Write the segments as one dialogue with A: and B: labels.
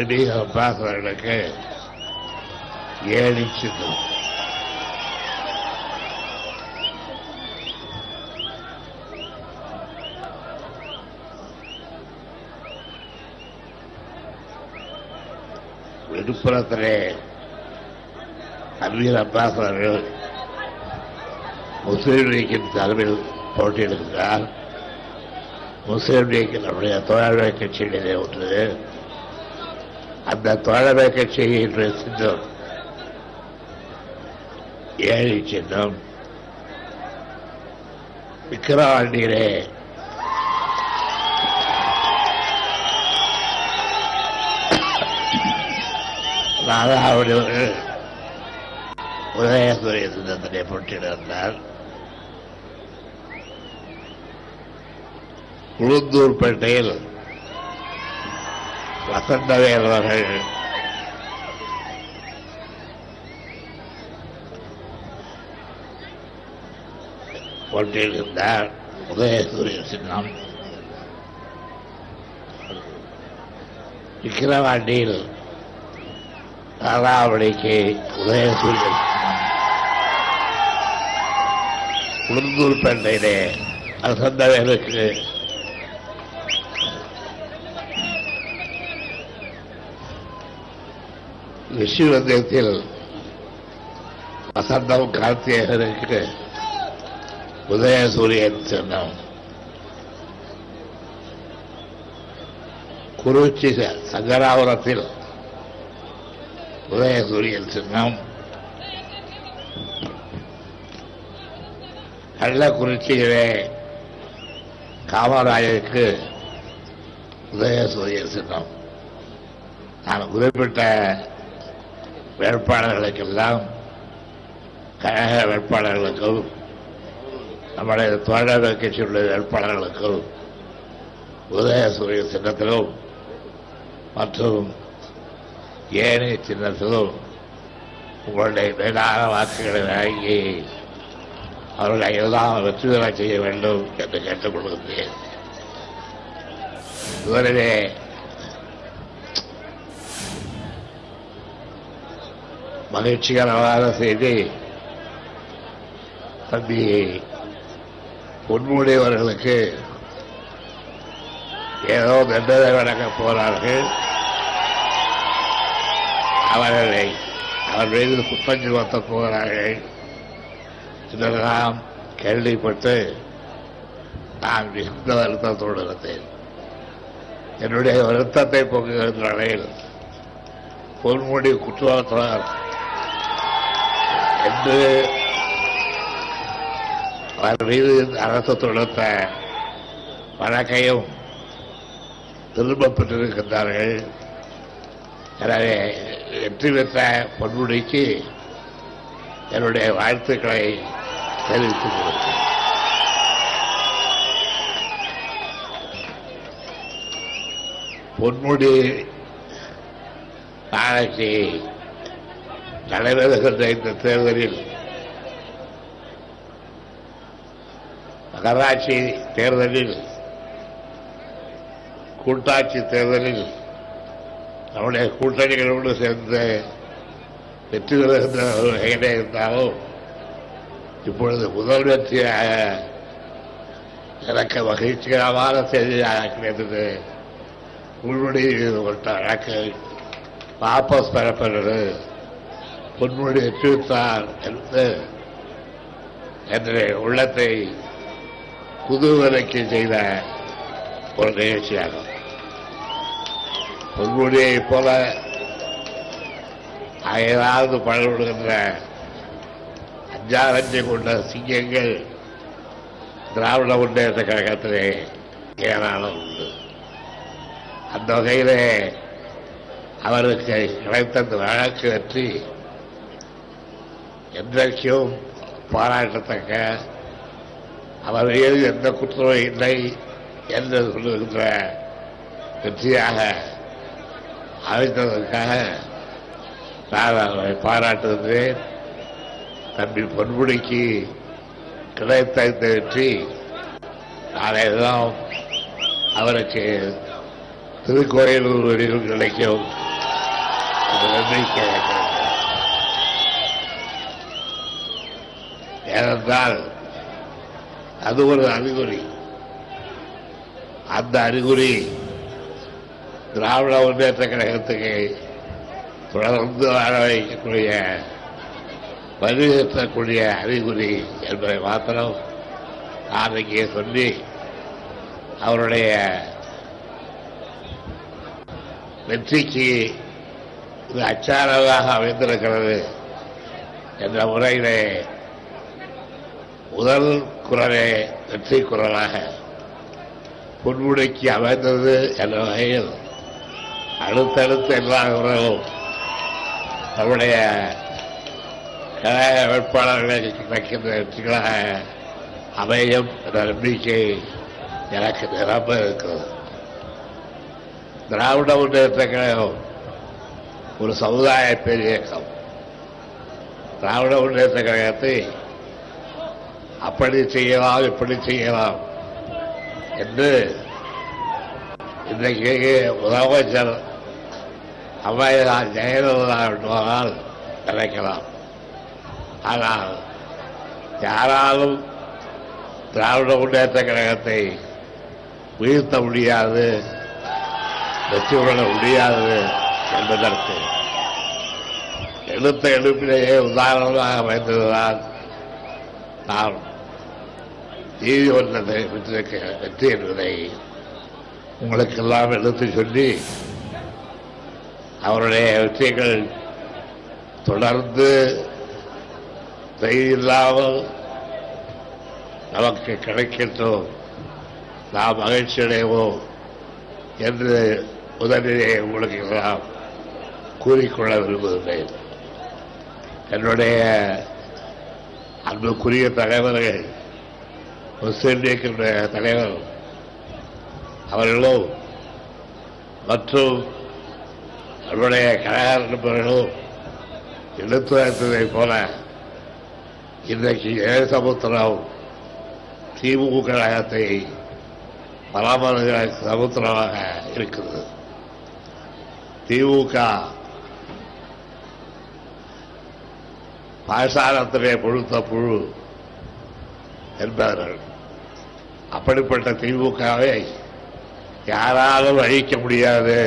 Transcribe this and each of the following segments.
A: பார்க்கிறவர்களுக்கு 7 சின்னம். விழுப்புரத்திலே அமீர் அப்பாஸ் அவர்கள் முஸ்லீம் லீக்கின் தலைமையில் போட்டியிடுகிறார். முஸ்லீம் லீக் நம்முடைய தோழமை கட்சியிலே ஒன்று. அந்த தோழமை கட்சியின் சின்னம் 7 சின்னம். விக்கிரவாண்டியிலே ராதாவுடைய உதயசூரிய சின்னத்திலே போட்டியிடுகிறார். உளுந்தூர்பேட்டையில் வசந்தவேல் அவர்கள் போட்டியிடுகின்றார். உதயசூரிய சின்னம். விக்கிரவாண்டியில் ராதாவளிக்கு உதயசூரிய சின்னம். உளுந்தூர்பேட்டையிலே வசந்தவேலுக்கு விஸ்வந்தத்தில் வசந்தம் கார்த்திகேயனுக்கு உதயசூரியன் சின்னம். குறிச்சி சங்கராபுரத்தில் உதயசூரியன் சின்னம். கள்ளக்குறிச்சியிலே காமராஜருக்கு உதயசூரியன் சின்னம். நான் குறிப்பிட்ட வேட்பாளர்களுக்கெல்லாம், கழக வேட்பாளர்களுக்கும் நம்முடைய தோழமை கட்சியுடைய வேட்பாளர்களுக்கும் உதயசூரிய சின்னத்திலும் மற்றும் ஏனி சின்னத்திலும் உங்களுடைய மேலான வாக்குகளை வழங்கி அவர்களை எல்லாம் வெற்றி பெற செய்ய வேண்டும் என்று கேட்டுக் கொள்கின்றேன். இதுவரையிலே மகிழ்ச்சிகரமான செய்தி, தம்பி பொன்முடி அவர்களுக்கு ஏதோ தண்டனை வழங்கப் போகிறார்கள். அவர் மீது குற்றம் சுமத்தப் போகிறார்கள் இதெல்லாம் கேள்விப்பட்டு நான் மிகுந்த வருத்தத்தோடு இருந்தேன். என்னுடைய வருத்தத்தை போக்குகின்ற நிலையில் பொன்முடி குற்றவாளியார் என்று அவர் மீது அரசு தொடுத்த வழக்கையும் திரும்பப் பெற்றிருக்கின்றார்கள். எனவே வெற்றி பெற்ற பொன்முடிக்கு என்னுடைய வாழ்த்துக்களை தெரிவித்துக் கொள்கிறேன். பொன்முடி நாளைக்கு நடைபெறுகின்ற இந்த தேர்தலில் நகராட்சி தேர்தலில், கூட்டாட்சி தேர்தலில் நம்முடைய கூட்டணிகளோடு சேர்ந்து வெற்றி பெறுகின்ற வகையிலே இருந்தாலும் இப்பொழுது முதல் வெற்றியாக எனக்கு மகிழ்ச்சிகரமான செய்தியாக கிடைத்தது. பொன்முடி கொடுத்த வழக்கு வாபஸ் பெறப்பட்டது. பொன்முடி வெற்றி பெற்றார் என்று உள்ளத்தை குதூகலிக்க செய்த ஒரு நிகழ்ச்சியாகும். பொன்முடியை போல ஏதாவது பழகின்ற அஞ்சாரஞ்சை கொண்ட சிங்கங்கள் திராவிட முன்னேற்ற கழகத்திலே ஏராளம் உண்டு. அந்த வகையிலே அவருக்கு கிடைத்த வழக்கு வெற்றி என்றைக்கும் பாராட்டத்தக்க, அவர் மீது எந்த குற்றமும் இல்லை என்று சொல்லுகின்ற வெற்றியாக அமைத்ததற்காக நான் அவரை பாராட்டுகின்றேன். தம்பி பொன்முடிக்கு கிடைத்த இந்த வெற்றி நாளையெல்லாம் அவருக்கு திருக்கோயிலூர் வரையில் கிடைக்கும் நம்பிக்கை ஏனென்றால் அது ஒரு அறிகுறி. அந்த அறிகுறி திராவிட முன்னேற்ற கழகத்துக்கு தொடர்ந்து வாழ வைக்கக்கூடிய வலியுறுத்தக்கூடிய அறிகுறி என்பதை மாத்திரம் நான் இங்கே சொல்லி அவருடைய வெற்றிக்கு இது அச்சாரமாக அமைந்திருக்கிறது என்ற முறையிலே முதல் குரலே வெற்றி குரலாக பொன்முடிக்கு அமைந்தது என்ற வகையில் அடுத்தடுத்த எல்லா குரலும் நம்முடைய கழக வேட்பாளர்களை கிடைக்கின்ற வெற்றிகளாக அமையும் என்ற நம்பிக்கை எனக்கு நிரம்ப இருக்கிறது. திராவிட முன்னேற்ற கழகம் ஒரு சமுதாய பேரியக்கம். திராவிட முன்னேற்ற கழகத்தை அப்படி செய்யலாம் இப்படி செய்யலாம் என்று இன்றைக்கு முதலமைச்சர் அம்மையார் ஜெயலலிதா என்பதால் நினைக்கலாம். ஆனால் யாராலும் திராவிட முன்னேற்ற கழகத்தை வீழ்த்த முடியாது, வெற்றி கொள்ள முடியாது என்பதற்கு எடுத்த எடுப்பிலேயே உதாரணமாக அமைந்ததுதான் நாம் நீதிமன்றத்தை பெற்றிருக்க வெற்றி என்பதை உங்களுக்கெல்லாம் எடுத்து சொல்லி அவருடைய வெற்றிகள் தொடர்ந்து இல்லாமல் நமக்கு கிடைக்கட்டும், நாம் மகிழ்ச்சி அடைவோம் என்று முதலிலே உங்களுக்கு எல்லாம் கூறிக்கொள்ள விரும்புகிறேன். என்னுடைய அன்புக்குரிய தலைவர்கள், முஸ்லிம் லீக்கினுடைய தலைவர் அவர்களும் மற்றும் அவருடைய கழக நண்பர்களும் எடுத்துரைத்ததைப் போல இன்றைக்கு சமுத்திரம் திமுக கழகத்தை பராமரிக்கிற சமுத்திரமாக இருக்கிறது. திமுக பாசாரத்திலே பொழுத்த புழு என்பார்கள். அப்படிப்பட்ட திமுகவை யாராலும் அழிக்க முடியாது,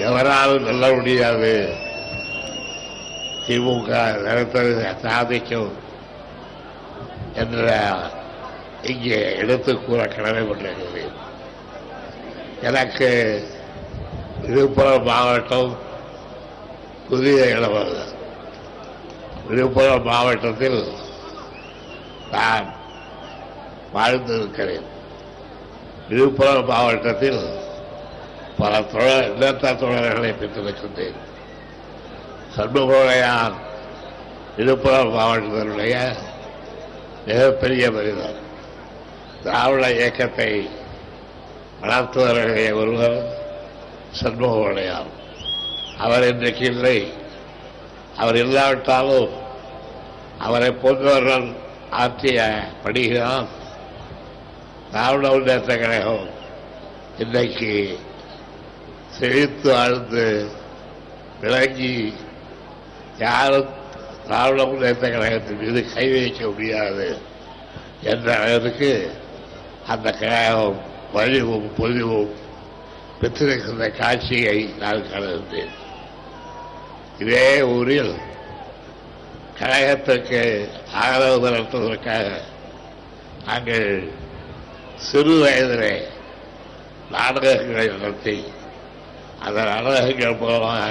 A: எவராலும் வெல்ல முடியாது. திமுக நினைத்தது சாதிக்கும் என்ற இங்கே எடுத்து கூற கடமைப்பட்டிருக்கிறேன். எனக்கு விழுப்புரம் மாவட்டம் புதிய இளவல். விழுப்புரம் மாவட்டத்தில் நான் வாழ்ந்திருக்கிறேன். விழுப்புரம் மாவட்டத்தில் பல இனத்த தோழர்களை பெற்றிருக்கின்றேன். சண்முகையார் விழுப்புரம் மாவட்டத்தினுடைய மிகப்பெரிய மனிதர். திராவிட இயக்கத்தை வளர்த்துவர்களே ஒருவர் சண்முகையார். அவர் இன்றைக்கு இல்லை. அவர் இல்லாவிட்டாலும் அவரை போன்றவர்கள் ஆற்றிய பணிதான் திராவிட முன்னேற்ற கழகம் இன்றைக்கு செழித்து ஆழ்ந்து விளங்கி யாரும் திராவிட முன்னேற்ற கழகத்தின் மீது கை வைக்க முடியாது என்ற அளவிற்கு அந்த கழகம் வலிவும் பொலிவும் பெற்றிருக்கின்ற காட்சியை நான் காணுகின்றேன். இதே ஊரில் கழகத்திற்கு ஆதரவு திரட்டுவதற்காக நாங்கள் சிறு வயதிலே நாடகங்களை நடத்தி அந்த நாடகங்கள் மூலமாக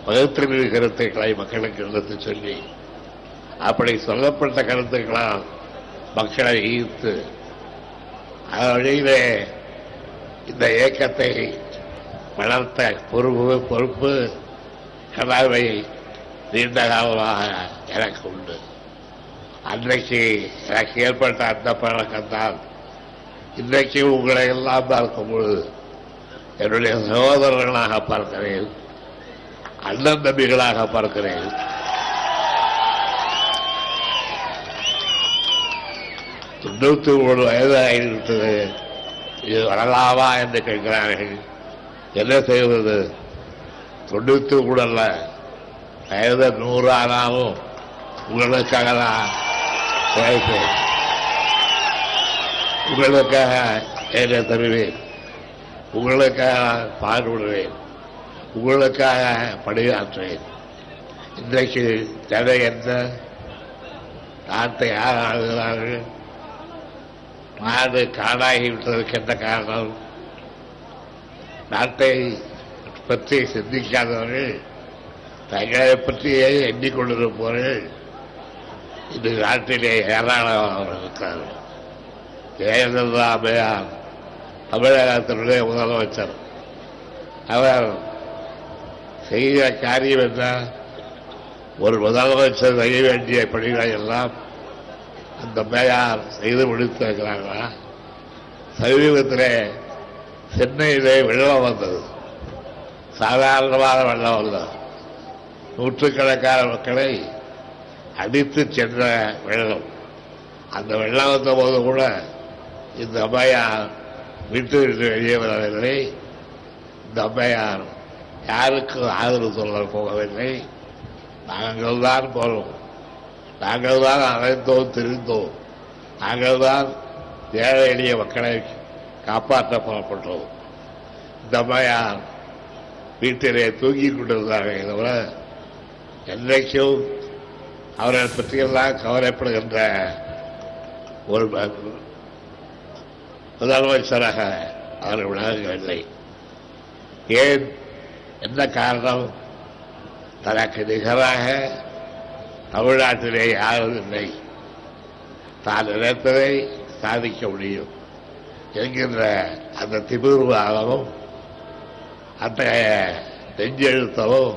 A: பகுத்தறிவு கருத்துக்களை மக்களுக்கு எடுத்து சொல்லி அப்படி சொல்லப்பட்ட கருத்துக்களால் மக்களை ஈர்த்து அதன் வழியிலே இந்த இயக்கத்தை வளர்த்த பொறுப்பு கடமை நீண்ட காலமாக எனக்கு உண்டு. அன்றைக்கு எனக்கு ஏற்பட்ட அந்த பழக்கம்தான் இன்றைக்கு உங்களை எல்லாம் பார்க்கும் பொழுது என்னுடைய சகோதரர்களாக பார்க்கிறேன், அண்ணன் தம்பிகளாக பார்க்கிறேன். தொண்ணூத்தி 3 வயது ஆகிவிட்டது. இது வரலாமா என்று கேட்கிறார்கள். என்ன செய்வது? 90 கூட அல்ல, வயது 100 ஆனாலும் உங்களுக்காக நான் உழைப்பேன், உங்களுக்காக என்னை தருவேன், உங்களுக்காக நான் பாடுபடுவேன், உங்களுக்காக பணியாற்றுவேன். இன்றைக்கு ஜன எந்த நாட்டை யார் ஆளுகிறார்கள்? நாடு காடாகிவிட்டதற்கு என்ன காரணம்? நாட்டை பற்றி சிந்திக்காதவர்கள், தங்களை பற்றியே எண்ணிக்கொண்டிருப்பவர்கள் இந்த நாட்டிலே ஏராளமாக இருக்கிறார்கள். ஜெயலலிதா அம்மையார் தமிழகத்தினுடைய முதலமைச்சர். அவர் செய்த காரியம் என்ன? ஒரு முதலமைச்சர் செய்ய வேண்டிய பணிகளை எல்லாம் அந்த அம்மையார் செய்து முடித்திருக்கிறார்களா? சமீபத்திலே சென்னையிலே வெள்ளம் வந்தது. சாதாரணமான வெள்ளம் வந்தது. நூற்றுக்கணக்கான மக்களை அடித்து சென்ற வெள்ளம். அந்த வெள்ளம் வந்த போது கூட இந்த அம்மையார் விட்டு விட்டு வெளியே வரவில்லை. இந்த அம்மையார் யாருக்கும் ஆதரவு சொல்ல போகவில்லை. நாங்கள் தான் போனோம், நாங்கள் தான் அழைத்தோம், தெரிந்தோம், நாங்கள் தான் ஏழை எளிய மக்களை காப்பாற்ற புறப்பட்டோம். இந்த அம்மையார் வீட்டிலே தூங்கிக் கொண்டிருந்தார்கள். தவிர என்றைக்கும் அவரை பற்றியெல்லாம் கவலைப்படுகின்ற ஒரு முதலமைச்சராக அவர் விளங்கவில்லை. ஏன்? என்ன காரணம்? தனக்கு நிகராக தமிழ்நாட்டிலே யாரும் இல்லை, தான் நினைத்ததை சாதிக்க முடியும் என்கின்ற அந்த திமிர்வாதமும் அத்தகைய நெஞ்செழுத்தமும்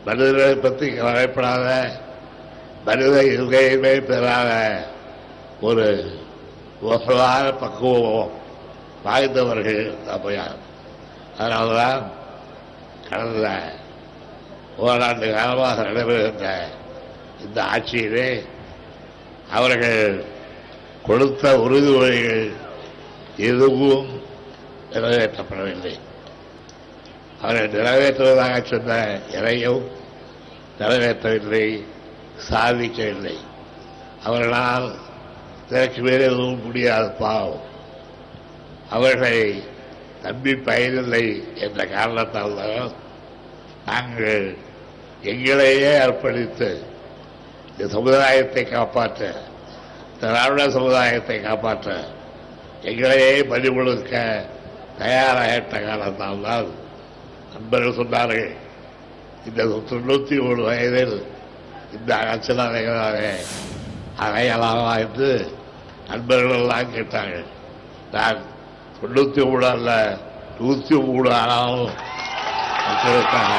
A: மனிதனை பற்றி கவலைப்படாத, மனித இருக்கையுமே பெறாத ஒரு மோசமான பக்குவம் வாய்ந்தவர்கள் அம்மையார். அதனால்தான் கடந்த ஓராண்டு காலமாக நடைபெறுகின்ற இந்த ஆட்சியிலே அவர்கள் கொடுத்த உறுதிமொழிகள் எதுவும் நிறைவேற்றப்படவில்லை. அவர்கள் நிறைவேற்றுவதாக சொன்ன எதையும் நிறைவேற்றவில்லை, சாதிக்கவில்லை. அவர்களால் இதற்கு மேலே எதுவும் முடியாது. பாவம், அவர்களை நம்பி பயனில்லை என்ற காரணத்தால் தான் நாங்கள் எங்களையே அர்ப்பணித்து இந்த சமுதாயத்தை காப்பாற்ற, திராவிட சமுதாயத்தை காப்பாற்ற எங்களையே பலி கொடுக்க தயாராகிட்ட காலத்தால் தான் நண்பர்கள் சொன்னார்கள், இந்த 93 வயதில் இந்த அச்சலாக அறையலாமா என்று நண்பர்கள் எல்லாம் கேட்டார்கள். நான் 93 அல்ல, 103 ஆனாலும் மக்களுக்காக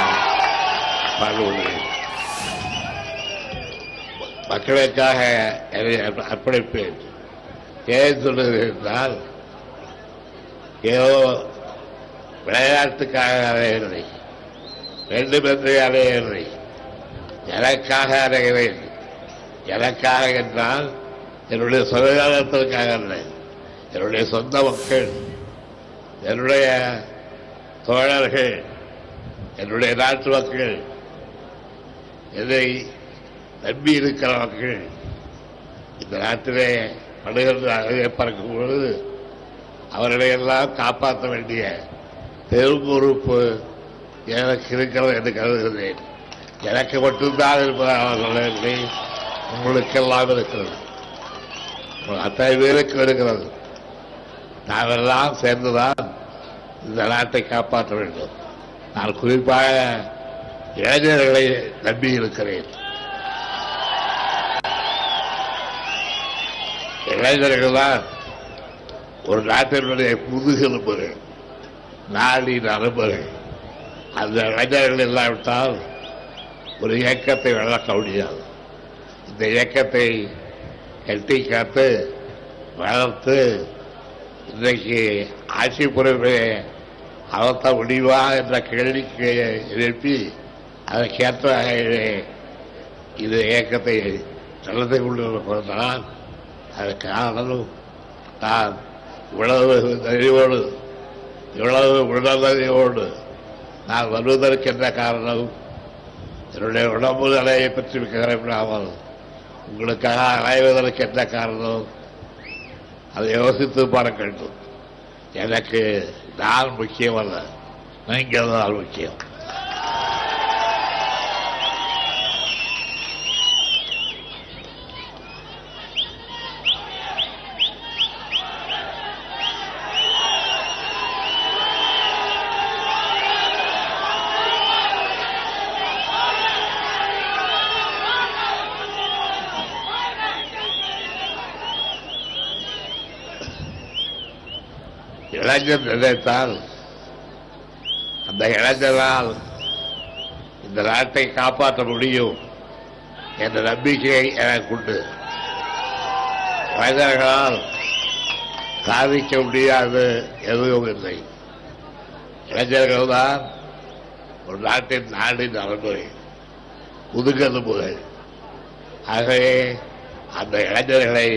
A: பாடுபடுவேன், மக்களுக்காக அர்ப்பணிப்பேன். ஏன் சொல்லுகிறேன் என்றால், ஏதோ விளையாட்டுக்காக அடையவில்லை, வேண்டுமென்றே அடையவில்லை, எனக்காக அடைகிறேன். எனக்காக என்றால் என்னுடைய சுகாதாரத்திற்காக அல்ல, என்னுடைய சொந்த மக்கள், என்னுடைய தோழர்கள், என்னுடைய நாட்டு மக்கள், என்னை நம்பி இருக்கிற மக்கள் இந்த நாட்டிலே படுகின்ற அழகை பார்க்கும் பொழுது அவர்களையெல்லாம் காப்பாற்ற வேண்டிய பெரும் பொறுப்பு எனக்கு இருக்கிறது என்று கருதுகிறேன். எனக்கு மட்டும்தான் இருப்பதாக சொல்லவில்லை, உங்களுக்கெல்லாம் இருக்கிறது, அத்தனை பேருக்கு இருக்கிறது. நாமெல்லாம் சேர்ந்துதான் இந்த நாட்டை காப்பாற்ற வேண்டும். நான் குறிப்பாக இளைஞர்களை நம்பி இருக்கிறேன். இளைஞர்கள் தான் ஒரு நாட்டினுடைய முதுகெலும்புகள், நாடின் அனுபவங்கள். அந்த இளைஞர்கள் இல்லாவிட்டால் ஒரு இயக்கத்தை வளர்க்க முடியாது. இந்த இயக்கத்தை கட்டி காத்து வளர்த்து இன்றைக்கு ஆட்சி பொறுப்பை அமர்த்த முடியுமா என்ற கேள்விக்கு எழுப்பி அதற்கேற்ற வகையிலே இந்த இயக்கத்தை நடத்தி கொண்டிருப்பதால் அதற்கு காரணம் நான் இவ்வளவு நெறிவோடு இவ்வளவு உடல்நெறியோடு நான் வருவதற்கு என்ன காரணம்? என்னுடைய உடம்பு நிலையை பற்றி கவலைப்படாமல் உங்களுக்காக அலைவதற்கு என்ன காரணம்? அதை யோசித்து பார்க்க வேண்டும். எனக்கு நான் முக்கியம் அல்ல, நீங்கள் தான் முக்கியம். இளைஞர் நினைத்தால் அந்த இளைஞரால் இந்த நாட்டை காப்பாற்ற முடியும் என்ற நம்பிக்கையை எனக்கு உண்டு. இளைஞர்களால் சாதிக்க முடியாது எதுவும் இல்லை. இளைஞர்கள் தான் ஒரு நாட்டின் நடைமுறை முதுகெலும்புகள். ஆகவே அந்த இளைஞர்களை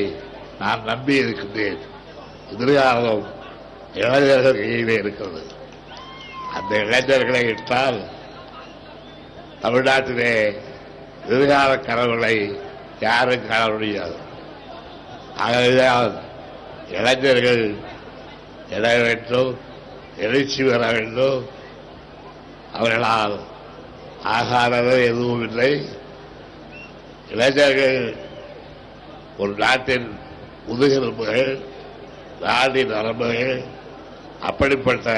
A: நான் நம்பி இருக்கின்றேன். எதிர்காலம் இளைஞர்கள் கையிலே இருக்கிறது. அந்த இளைஞர்களை இட்டால் தமிழ்நாட்டிலே எதிர்கால கனவுகளை யாரும் காண முடியாது. ஆகவேதான் இளைஞர்கள் எழ வேண்டும், எழுச்சி பெற வேண்டும். அவர்களால் ஆகாதது எதுவும் இல்லை. இளைஞர்கள் ஒரு நாட்டின் முதுகெலும்புகள், நாட்டின் நரம்புகள். அப்படிப்பட்ட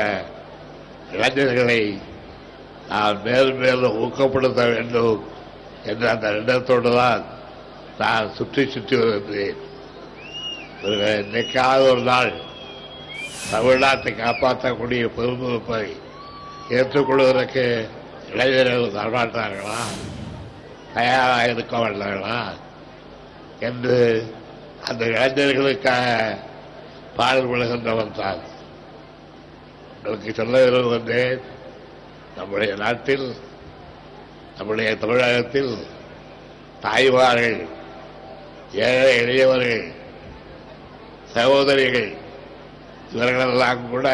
A: இளைஞர்களை நான் மேலும் மேலும் ஊக்கப்படுத்த வேண்டும் என்ற அந்த எண்ணத்தோடு தான் நான் சுற்றி சுற்றி வருகிறேன். இன்னைக்காவது ஒரு நாள் தமிழ்நாட்டை காப்பாற்றக்கூடிய பெரும்பொறுப்பை ஏற்றுக்கொள்வதற்கு இளைஞர்கள் தரமாட்டார்களா, தயாராக இருக்க மாட்டார்களா என்று அந்த இளைஞர்களுக்காக பாடுபடுகின்றவன் தான். உங்களுக்கு சொல்ல விரும்புகின்றேன், நம்முடைய நாட்டில், நம்முடைய தமிழகத்தில் தாய்மார்கள், ஏழை எளியவர்கள், சகோதரிகள் இவர்களெல்லாம் கூட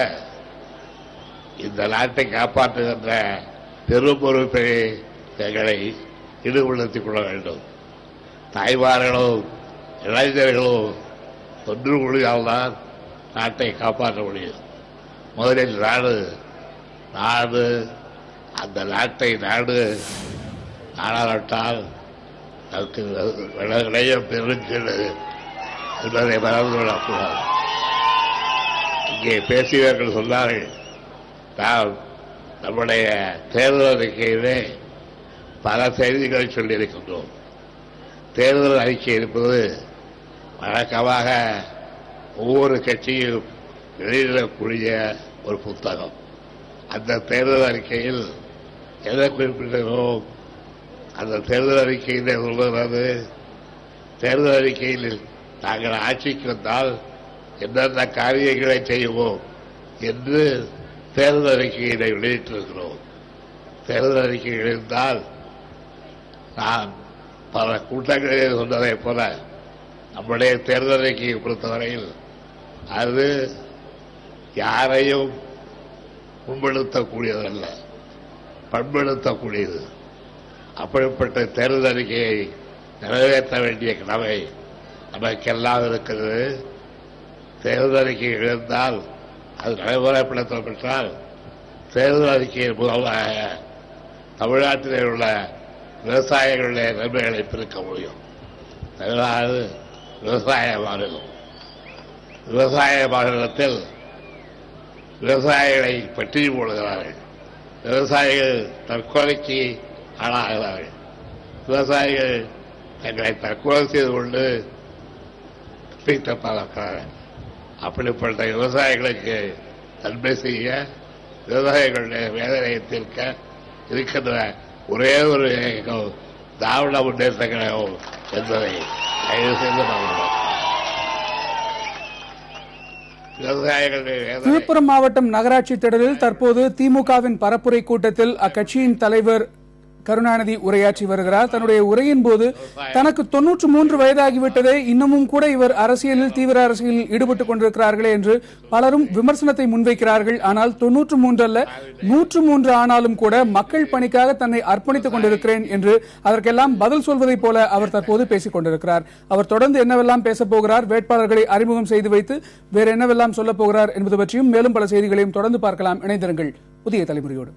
A: இந்த நாட்டை காப்பாற்றுகின்ற பெரும் பொறுப்பை எங்களை ஈடுபடுத்திக் கொள்ள வேண்டும். தாய்மார்களும் இளைஞர்களும் ஒன்று கூடியால்தான் நாட்டை காப்பாற்ற முடியும். முதலில் நாடு அந்த நாட்டை நாடாவிட்டால் அதுக்கு விளையம் பெருங்கேடு என்பதை மறந்துவிடக்கூடாது. இங்கே பேசியவர்கள் சொன்னார்கள், நாம் நம்முடைய தேர்தல் அறிக்கையிலே பல செய்திகளை சொல்லியிருக்கின்றோம். தேர்தல் அறிக்கை இருப்பது வழக்கமாக ஒவ்வொரு கட்சியும் வெளியிடக்கூடிய ஒரு புத்தகம். அந்த தேர்தல் அறிக்கையில் எதை குறிப்பிடுகிறோம்? அந்த தேர்தல் அறிக்கையிலே சொல்வது, தேர்தல் அறிக்கையில் நாங்கள் ஆட்சிக்கு வந்தால் எந்தெந்த காரியங்களை செய்வோம் என்று தேர்தல் அறிக்கையினை வெளியிட்டிருக்கிறோம். தேர்தல் அறிக்கை இருந்தால் நான் பல கூட்டங்களில் சொன்னதைப் போல நம்முடைய தேர்தல் அறிக்கையை பொறுத்தவரையில் அது யாரையும் முன்படுத்தக்கூடியதல்ல, பண்படுத்தக்கூடியது. அப்படிப்பட்ட தேர்தல் அறிக்கையை நிறைவேற்ற வேண்டிய கடமை நமக்கெல்லாம் இருக்கிறது. தேர்தல் அறிக்கை இருந்தால் அது நடைமுறைப்படுத்தப்பட்டால் தேர்தல் அறிக்கையின் மூலமாக தமிழ்நாட்டில் உள்ள விவசாயிகளுடைய நன்மைகளை பெருக்க முடியும். தமிழ்நாடு விவசாய மாநிலம். விவசாய மாநிலத்தில் விவசாயிகளை பற்றி போடுகிறார்கள். விவசாயிகள் தற்கொலைக்கு ஆளாகிறார்கள். விவசாயிகள் தங்களை தற்கொலை செய்து கொண்டு பார்க்கிறார்கள். அப்படிப்பட்ட விவசாயிகளுக்கு நன்மை செய்ய, விவசாயிகளுடைய வேதனையை தீர்க்க இருக்கின்ற ஒரே ஒரு இயக்கம் திராவிட முன்னேற்ற கழகம் என்பதை தயவு செய்து நம்புகிறோம்.
B: விழுப்புரம் மாவட்டம் நகராட்சி திடலில் தற்போது திமுகவின் பரப்புரை கூட்டத்தில் அக்கட்சியின் தலைவர் கருணாநிதி உரையாற்றி வருகிறார். தன்னுடைய உரையின் போது தனக்கு 93 வயதாகிவிட்டதே, இன்னமும் கூட இவர் அரசியலில் தீவிர அரசியலில் ஈடுபட்டுக் கொண்டிருக்கிறார்களே என்று பலரும் விமர்சனத்தை முன்வைக்கிறார்கள். ஆனால் 93 அல்ல 103 ஆனாலும் கூட மக்கள் பணிக்காக தன்னை அர்ப்பணித்துக் கொண்டிருக்கிறேன் என்று அதற்கெல்லாம் பதில் சொல்வதைப் போல அவர் தற்போது பேசிக் கொண்டிருக்கிறார். அவர் தொடர்ந்து என்னவெல்லாம் பேசப் போகிறார், வேட்பாளர்களை அறிமுகம் செய்து வைத்து வேறு என்னவெல்லாம் சொல்லப் போகிறார் என்பது பற்றியும் மேலும் பல செய்திகளையும் தொடர்ந்து பார்க்கலாம். இணைந்திருங்கள் புதிய தலைமுறையோடு.